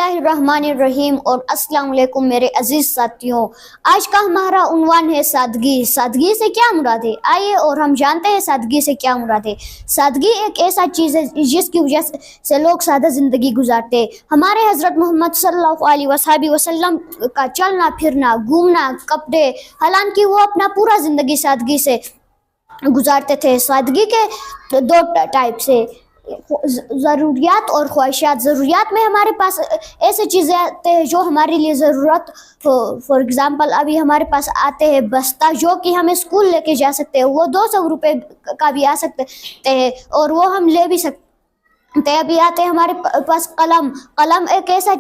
बिस्मिल्लाहिर्रहमानिर्रहीम और अस्सलाम वालेकुम मेरे अजीज साथियों। आज का हमारा उन्वान है सादगी। सादगी से क्या मुराद है, आइए और हम जानते हैं सादगी से क्या मुराद है। सादगी एक ऐसा चीज़ है जिसकी वजह से लोग सादा ज़िंदगी गुजारते हैं। हमारे हज़रत मोहम्मद सल्लल्लाहु अलैहि वसल्लम का चलना फिरना, घूमना, कपड़े, हालांकि वो अपना पूरा ज़िंदगी सादगी से गुजारते थे। सादगी के दो टाइप से ज़रूरियात और ख्वाहिशात। ज़रूरियात में हमारे पास ऐसे चीज़ें आते हैं जो हमारे लिए ज़रूरत हो। फॉर एग्ज़ाम्पल अभी हमारे पास आते हैं बस्ता, जो कि हमें स्कूल लेके जा सकते हैं, वो 200 रुपये का भी आ सकते हैं और वो हम ले भी सकते हैं। अभी आते हैं हमारे पास कलम। कलम एक ऐसा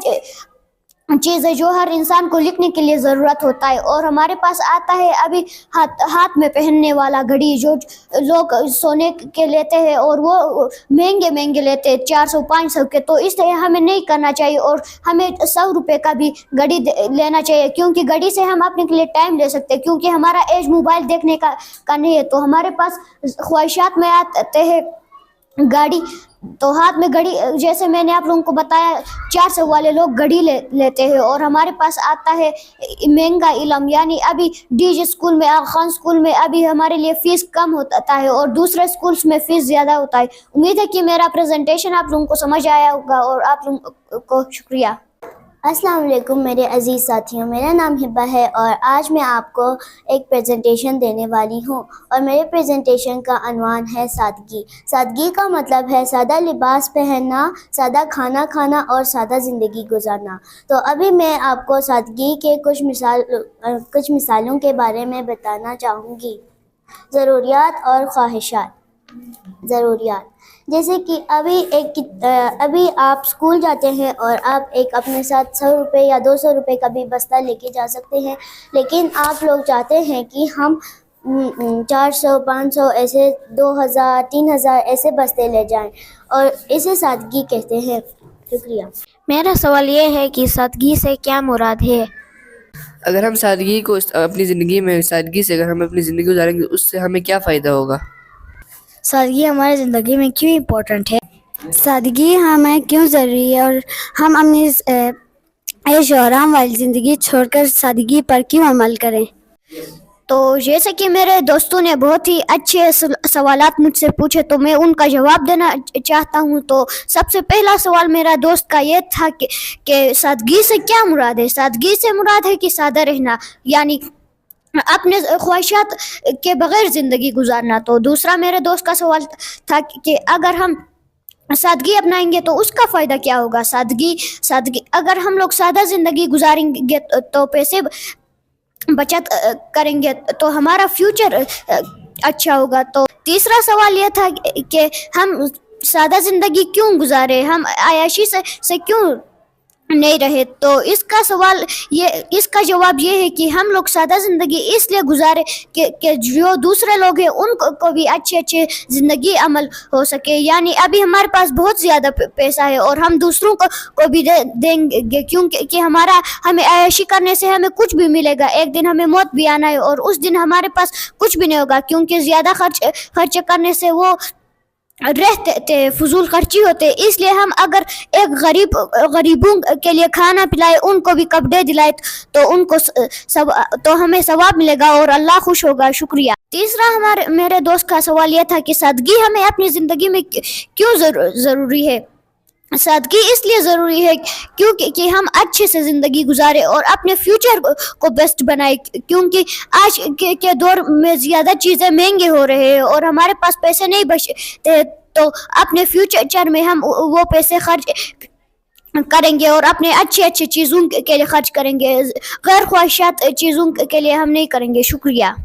चीज़ है जो हर इंसान को लिखने के लिए ज़रूरत होता है। और हमारे पास आता है अभी हाथ में पहनने वाला घड़ी, जो लोग सोने के लेते हैं और वो महंगे लेते हैं, 400-500 के। तो इसलिए हमें नहीं करना चाहिए और हमें 100 रुपये का भी घड़ी लेना चाहिए, क्योंकि घड़ी से हम अपने के लिए टाइम ले सकते हैं। क्योंकि हमारा एज मोबाइल देखने का नहीं है। तो हमारे पास ख्वाहिशात में आते हैं गाड़ी। तो हाथ में घड़ी, जैसे मैंने आप लोगों को बताया, 400 वाले लोग घड़ी लेते हैं। और हमारे पास आता है महंगा इल्म, यानी अभी डीजे स्कूल में, खान स्कूल में अभी हमारे लिए फ़ीस कम होता है और दूसरे स्कूल्स में फ़ीस ज़्यादा होता है। उम्मीद है कि मेरा प्रेजेंटेशन आप लोगों को समझ आया होगा और आप लोगों को शुक्रिया। अस्सलाम वालेकुम मेरे अजीज़ साथियों, मेरा नाम हिब्बा है और आज मैं आपको एक प्रेजेंटेशन देने वाली हूँ। और मेरे प्रेजेंटेशन का अनवान है सादगी। सादगी का मतलब है सादा लिबास पहनना, सादा खाना खाना और सादा ज़िंदगी गुजारना। तो अभी मैं आपको सादगी के कुछ मिसालों के बारे में बताना चाहूँगी। ज़रूरियात और ख्वाहिशात। ज़रूरियात जैसे कि अभी आप स्कूल जाते हैं और आप अपने साथ 100 रुपये या 200 रुपये का भी बस्ता लेके जा सकते हैं, लेकिन आप लोग चाहते हैं कि हम 400, 500 ऐसे 2000, 3000 ऐसे बस्ते ले जाएं, और इसे सादगी कहते हैं। शुक्रिया। मेरा सवाल ये है कि सादगी से क्या मुराद है। अगर हम सादगी को अपनी ज़िंदगी में सादगी से अगर हम अपनी ज़िंदगी गुजारेंगे, उससे हमें क्या फ़ायदा होगा। सादगी हमारी ज़िंदगी में क्यों इम्पोर्टेंट है, सादगी हमें क्यों ज़रूरी है, और हम अपनी ऐश और आराम वाली ज़िंदगी छोड़कर सादगी पर क्यों अमल करें। तो जैसे कि मेरे दोस्तों ने बहुत ही अच्छे सवालात मुझसे पूछे, तो मैं उनका जवाब देना चाहता हूँ। तो सबसे पहला सवाल मेरा दोस्त का ये था कि सादगी से क्या मुराद है। सादगी से मुराद है कि सादा रहना, यानी अपने ख्वाहिशात के बगैर ज़िंदगी गुजारना। तो दूसरा मेरे दोस्त का सवाल था कि अगर हम सादगी अपनाएंगे तो उसका फ़ायदा क्या होगा। सादगी अगर हम लोग सादा ज़िंदगी गुजारेंगे तो पैसे बचत करेंगे तो हमारा फ्यूचर अच्छा होगा। तो तीसरा सवाल यह था कि हम सादा ज़िंदगी क्यों गुजारे, हम आयाशी से क्यों नहीं रहे। तो इसका जवाब ये है कि हम लोग सादा ज़िंदगी इसलिए गुजारे कि जो दूसरे लोग हैं उनको भी अच्छे ज़िंदगी अमल हो सके। यानी अभी हमारे पास बहुत ज़्यादा पैसा है और हम दूसरों को भी देंगे, क्योंकि हमें आयशी करने से हमें कुछ भी मिलेगा। एक दिन हमें मौत भी आना है और उस दिन हमारे पास कुछ भी नहीं होगा, क्योंकि ज़्यादा खर्च करने से वो रहते थे, फजूल खर्ची होते। इसलिए हम अगर एक गरीबों के लिए खाना पिलाए, उनको भी कपड़े दिलाए, तो हमें सवाब मिलेगा और अल्लाह खुश होगा। शुक्रिया। तीसरा मेरे दोस्त का सवाल यह था कि सादगी हमें अपनी ज़िंदगी में क्यों ज़रूरी है। सादगी इसलिए ज़रूरी है क्योंकि हम अच्छे से ज़िंदगी गुजारे और अपने फ्यूचर को बेस्ट बनाए, क्योंकि आज के दौर में ज़्यादा चीज़ें महंगे हो रहे हैं और हमारे पास पैसे नहीं बचते। तो अपने फ्यूचर में हम वो पैसे खर्च करेंगे और अपने अच्छे चीज़ों के लिए खर्च करेंगे, गैर ख्वाहिशात चीज़ों के लिए हम नहीं करेंगे। शुक्रिया।